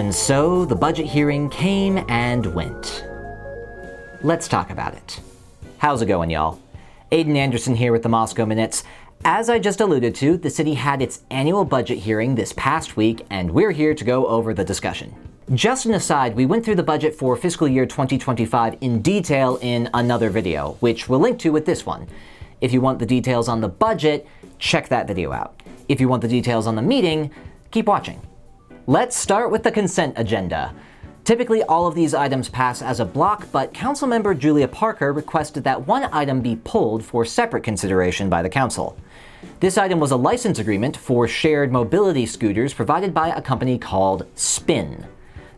And so the budget hearing came and went. Let's talk about it. How's it going, y'all? Aiden Anderson here with the Moscow Minutes. As I just alluded to, the city had its annual budget hearing this past week, and we're here to go over the discussion. Just an aside, we went through the budget for fiscal year 2025 in detail in another video, which we'll link to with this one. If you want the details on the budget, check that video out. If you want the details on the meeting, keep watching. Let's start with the consent agenda. Typically, all of these items pass as a block, but Councilmember Julia Parker requested that one item be pulled for separate consideration by the council. This item was a license agreement for shared mobility scooters provided by a company called Spin.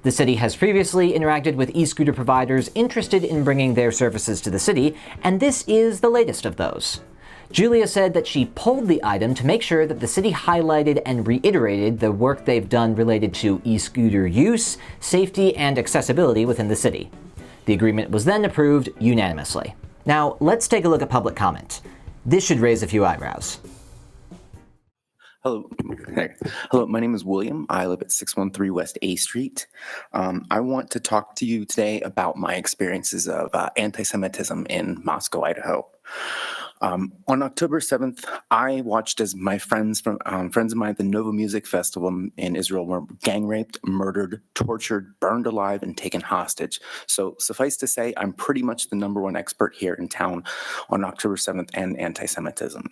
The city has previously interacted with e-scooter providers interested in bringing their services to the city, and this is the latest of those. Julia said that she pulled the item to make sure that the city highlighted and reiterated the work they've done related to e-scooter use, safety, and accessibility within the city. The agreement was then approved unanimously. Now, let's take a look at public comment. This should raise a few eyebrows. Hello. Hello, my name is William. I live at 613 West A Street. I want to talk to you today about my experiences of anti-Semitism in Moscow, Idaho. On October 7th, I watched as my friends of mine at the Nova Music Festival in Israel were gang raped, murdered, tortured, burned alive, and taken hostage. So suffice to say, I'm pretty much the #1 expert here in town on October 7th and anti-Semitism.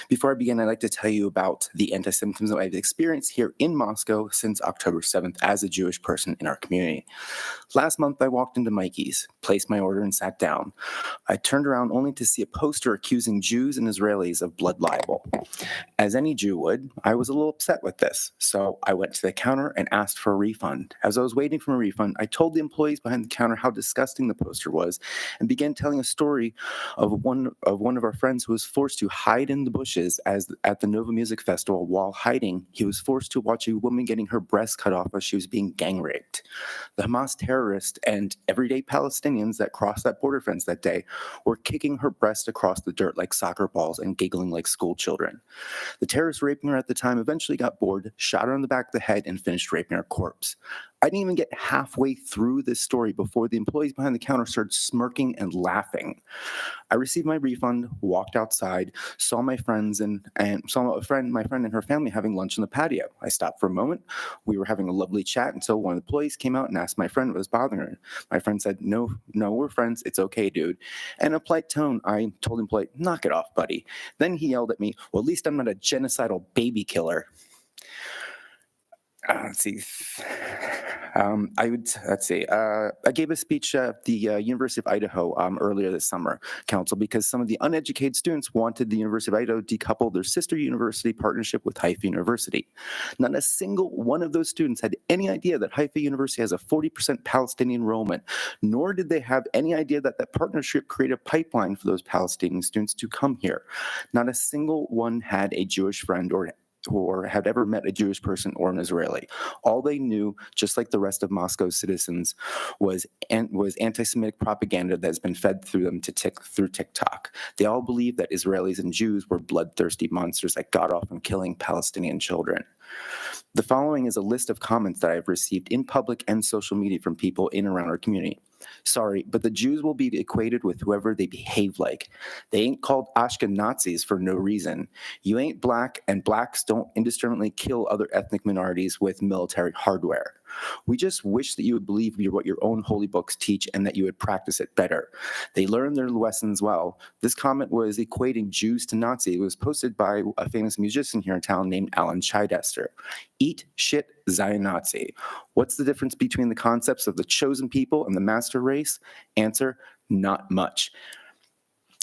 Before I begin, I'd like to tell you about the anti-Semitism I've experienced here in Moscow since October 7th as a Jewish person in our community. Last month, I walked into Mikey's, placed my order, and sat down. I turned around only to see a poster accusing Jews and Israelis of blood libel. As any Jew would, I was a little upset with this, so I went to the counter and asked for a refund. As I was waiting for a refund, I told the employees behind the counter how disgusting the poster was and began telling a story of one of our friends who was forced to hide in the bushes at the Nova Music Festival. While hiding, he was forced to watch a woman getting her breast cut off as she was being gang raped. The Hamas terrorists and everyday Palestinians that crossed that border fence that day were kicking her breast across the dirt like soccer balls and giggling like school children. The terrorists raping her at the time eventually got bored, shot her in the back of the head, and finished raping her corpse. I didn't even get halfway through this story before the employees behind the counter started smirking and laughing. I received my refund, walked outside, saw my friends and saw my friend and her family having lunch in the patio. I stopped for a moment. We were having a lovely chat until one of the employees came out and asked my friend what was bothering her. My friend said, no, we're friends. It's okay, dude. And in a polite tone, I told him polite, knock it off, buddy. Then he yelled at me, well, at least I'm not a genocidal baby killer. Let's see. I gave a speech at the University of Idaho earlier this summer council because some of the uneducated students wanted the University of Idaho to decouple their sister university partnership with Haifa University. Not a single one of those students had any idea that Haifa University has a 40% Palestinian enrollment, nor did they have any idea that that partnership created a pipeline for those Palestinian students to come here. Not a single one had a Jewish friend or had ever met a Jewish person or an Israeli. All they knew, just like the rest of Moscow's citizens, was anti-Semitic propaganda that has been fed through them through TikTok. They all believed that Israelis and Jews were bloodthirsty monsters that got off on killing Palestinian children. The following is a list of comments that I've received in public and social media from people in and around our community. Sorry, but the Jews will be equated with whoever they behave like. They ain't called Ashkenazis for no reason. You ain't black, and blacks don't indiscriminately kill other ethnic minorities with military hardware. We just wish that you would believe what your own holy books teach and that you would practice it better. They learned their lessons well. This comment was equating Jews to Nazi. It was posted by a famous musician here in town named Alan Chidester. Eat shit, Zion Nazi. What's the difference between the concepts of the chosen people and the master race? Answer, not much.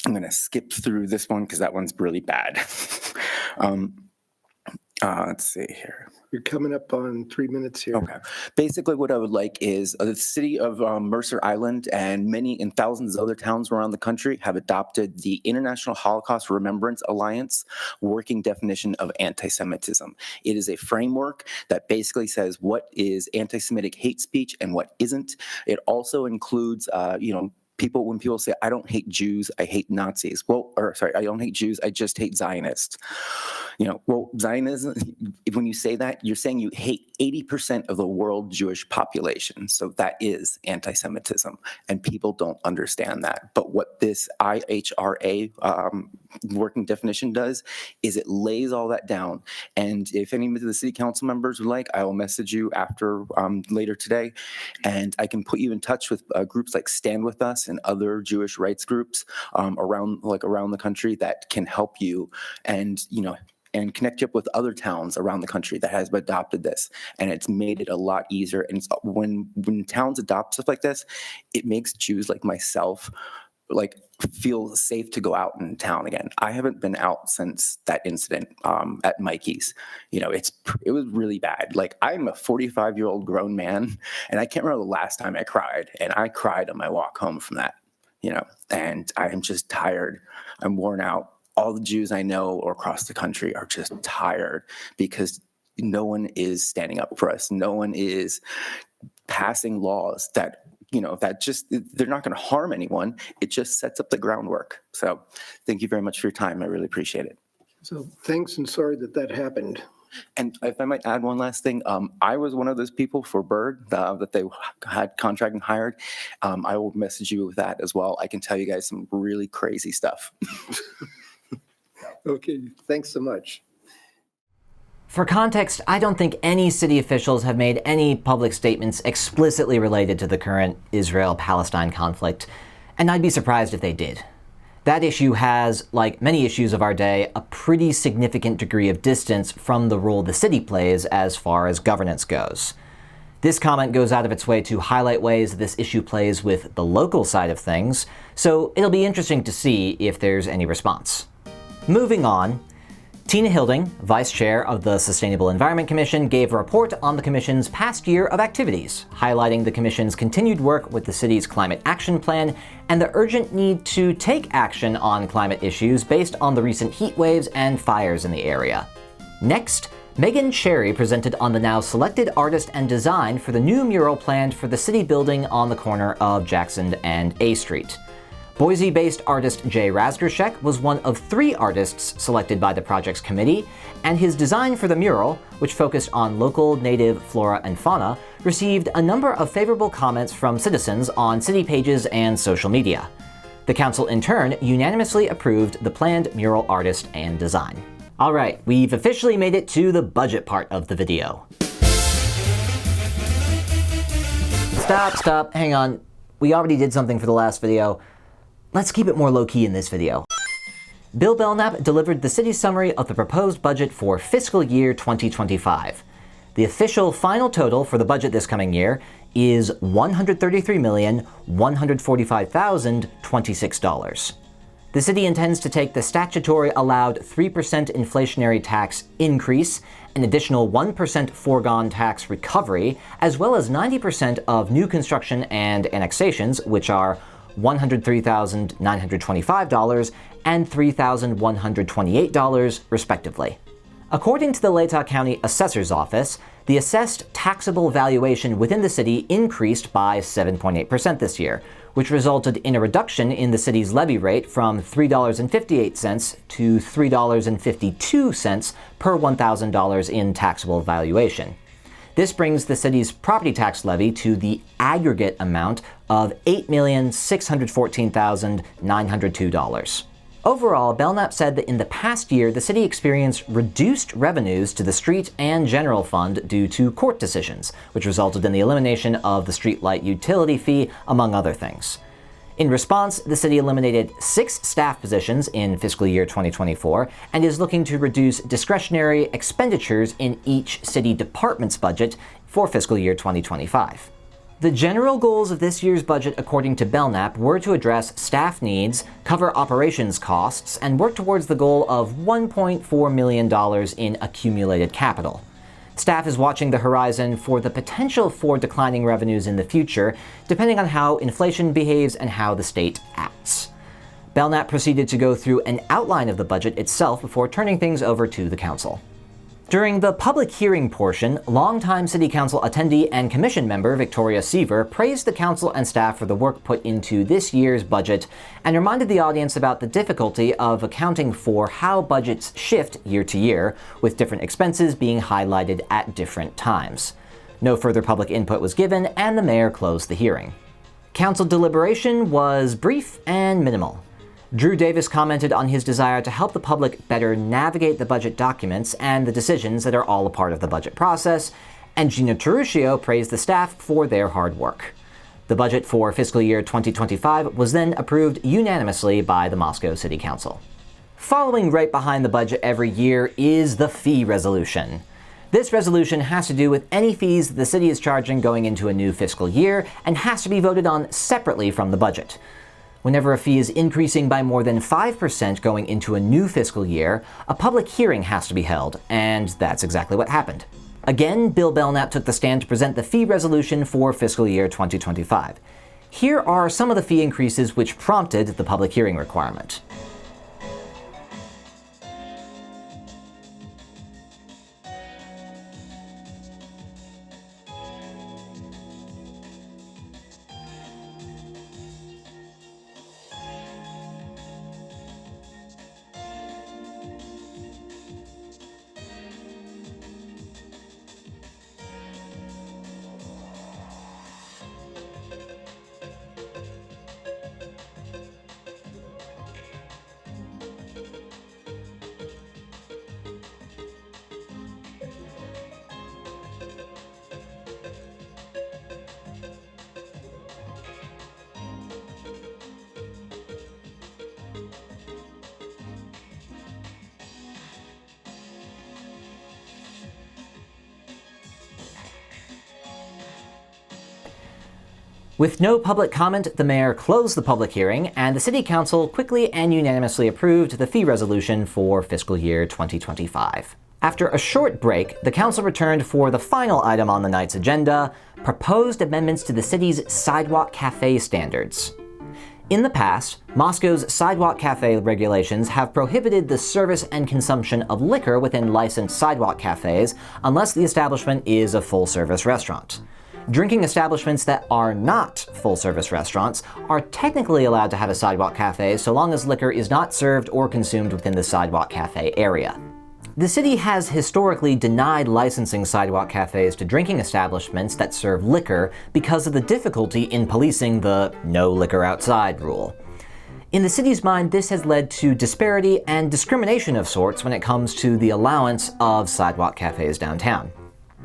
I'm going to skip through this one because that one's really bad. Let's see here. You're coming up on 3 minutes here. Okay. Basically, what I would like is the city of Mercer Island and many and thousands of other towns around the country have adopted the International Holocaust Remembrance Alliance working definition of anti-Semitism. It is a framework that basically says what is anti-Semitic hate speech and what isn't. It also includes, when people say, I don't hate Jews, I hate Nazis. Well, or sorry, I don't hate Jews, I just hate Zionists. Well, Zionism, when you say that, you're saying you hate 80% of the world Jewish population. So that is anti-Semitism, and people don't understand that. But what this IHRA working definition does is it lays all that down. And if any of the city council members would like, I will message you after later today, and I can put you in touch with groups like Stand With Us and other Jewish rights groups around the country that can help you and connect you up with other towns around the country that has adopted this. And it's made it a lot easier. And it's, when towns adopt stuff like this, it makes Jews like myself feel safe to go out in town again. I haven't been out since that incident at Mikey's. It was really bad. I'm a 45-year-old grown man, and I can't remember the last time I cried. And I cried on my walk home from that, and I am just tired. I'm worn out. All the Jews I know across the country are just tired because no one is standing up for us. No one is passing laws that they're not going to harm anyone. It just sets up the groundwork. So thank you very much for your time. I really appreciate it. So thanks, and sorry that happened. And if I might add one last thing, I was one of those people for Bird that they had contract and hired. I will message you with that as well. I can tell you guys some really crazy stuff. Okay, thanks so much. For context, I don't think any city officials have made any public statements explicitly related to the current Israel-Palestine conflict, and I'd be surprised if they did. That issue has, like many issues of our day, a pretty significant degree of distance from the role the city plays as far as governance goes. This comment goes out of its way to highlight ways this issue plays with the local side of things, so it'll be interesting to see if there's any response. Moving on, Tina Hilding, Vice Chair of the Sustainable Environment Commission, gave a report on the Commission's past year of activities, highlighting the Commission's continued work with the city's Climate Action Plan and the urgent need to take action on climate issues based on the recent heat waves and fires in the area. Next, Megan Cherry presented on the now selected artist and design for the new mural planned for the city building on the corner of Jackson and A Street. Boise-based artist Jay Razgorshek was one of 3 artists selected by the project's committee, and his design for the mural, which focused on local native flora and fauna, received a number of favorable comments from citizens on city pages and social media. The council in turn unanimously approved the planned mural artist and design. Alright, we've officially made it to the budget part of the video. Stop, hang on. We already did something for the last video. Let's keep it more low-key in this video. Bill Belknap delivered the city's summary of the proposed budget for fiscal year 2025. The official final total for the budget this coming year is $133,145,026. The city intends to take the statutory allowed 3% inflationary tax increase, an additional 1% foregone tax recovery, as well as 90% of new construction and annexations, which are $103,925 and $3,128, respectively. According to the Latah County Assessor's Office, the assessed taxable valuation within the city increased by 7.8% this year, which resulted in a reduction in the city's levy rate from $3.58 to $3.52 per $1,000 in taxable valuation. This brings the city's property tax levy to the aggregate amount of $8,614,902. Overall, Belknap said that in the past year, the city experienced reduced revenues to the street and general fund due to court decisions, which resulted in the elimination of the streetlight utility fee, among other things. In response, the city eliminated 6 staff positions in fiscal year 2024 and is looking to reduce discretionary expenditures in each city department's budget for fiscal year 2025. The general goals of this year's budget, according to Belknap, were to address staff needs, cover operations costs, and work towards the goal of $1.4 million in accumulated capital. Staff is watching the horizon for the potential for declining revenues in the future, depending on how inflation behaves and how the state acts. Belknap proceeded to go through an outline of the budget itself before turning things over to the council. During the public hearing portion, longtime City Council attendee and Commission member Victoria Seaver praised the Council and staff for the work put into this year's budget and reminded the audience about the difficulty of accounting for how budgets shift year to year, with different expenses being highlighted at different times. No further public input was given, and the mayor closed the hearing. Council deliberation was brief and minimal. Drew Davis commented on his desire to help the public better navigate the budget documents and the decisions that are all a part of the budget process, and Gina Taruccio praised the staff for their hard work. The budget for fiscal year 2025 was then approved unanimously by the Moscow City Council. Following right behind the budget every year is the fee resolution. This resolution has to do with any fees that the city is charging going into a new fiscal year and has to be voted on separately from the budget. Whenever a fee is increasing by more than 5% going into a new fiscal year, a public hearing has to be held, and that's exactly what happened. Again, Bill Belknap took the stand to present the fee resolution for fiscal year 2025. Here are some of the fee increases which prompted the public hearing requirement. With no public comment, the mayor closed the public hearing, and the City Council quickly and unanimously approved the fee resolution for fiscal year 2025. After a short break, the Council returned for the final item on the night's agenda: proposed amendments to the city's sidewalk cafe standards. In the past, Moscow's sidewalk cafe regulations have prohibited the service and consumption of liquor within licensed sidewalk cafes unless the establishment is a full-service restaurant. Drinking establishments that are not full-service restaurants are technically allowed to have a sidewalk cafe so long as liquor is not served or consumed within the sidewalk cafe area. The city has historically denied licensing sidewalk cafes to drinking establishments that serve liquor because of the difficulty in policing the "no liquor outside" rule. In the city's mind, this has led to disparity and discrimination of sorts when it comes to the allowance of sidewalk cafes downtown.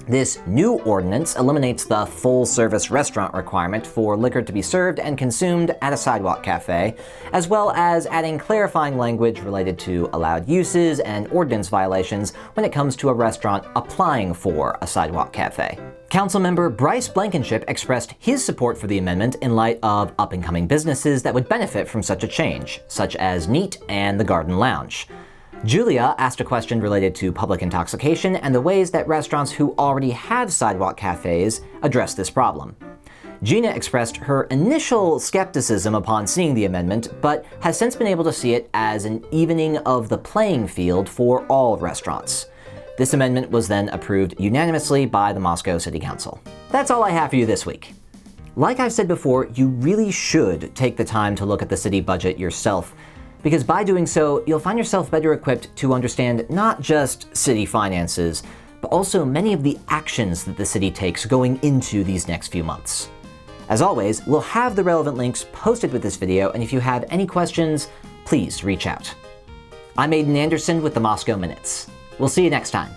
This new ordinance eliminates the full-service restaurant requirement for liquor to be served and consumed at a sidewalk cafe, as well as adding clarifying language related to allowed uses and ordinance violations when it comes to a restaurant applying for a sidewalk cafe. Councilmember Bryce Blankenship expressed his support for the amendment in light of up-and-coming businesses that would benefit from such a change, such as Neat and the Garden Lounge. Julia asked a question related to public intoxication and the ways that restaurants who already have sidewalk cafes address this problem. Gina expressed her initial skepticism upon seeing the amendment, but has since been able to see it as an evening of the playing field for all restaurants. This amendment was then approved unanimously by the Moscow City Council. That's all I have for you this week. Like I've said before, you really should take the time to look at the city budget yourself, because by doing so, you'll find yourself better equipped to understand not just city finances, but also many of the actions that the city takes going into these next few months. As always, we'll have the relevant links posted with this video, and if you have any questions, please reach out. I'm Aiden Anderson with the Moscow Minutes. We'll see you next time.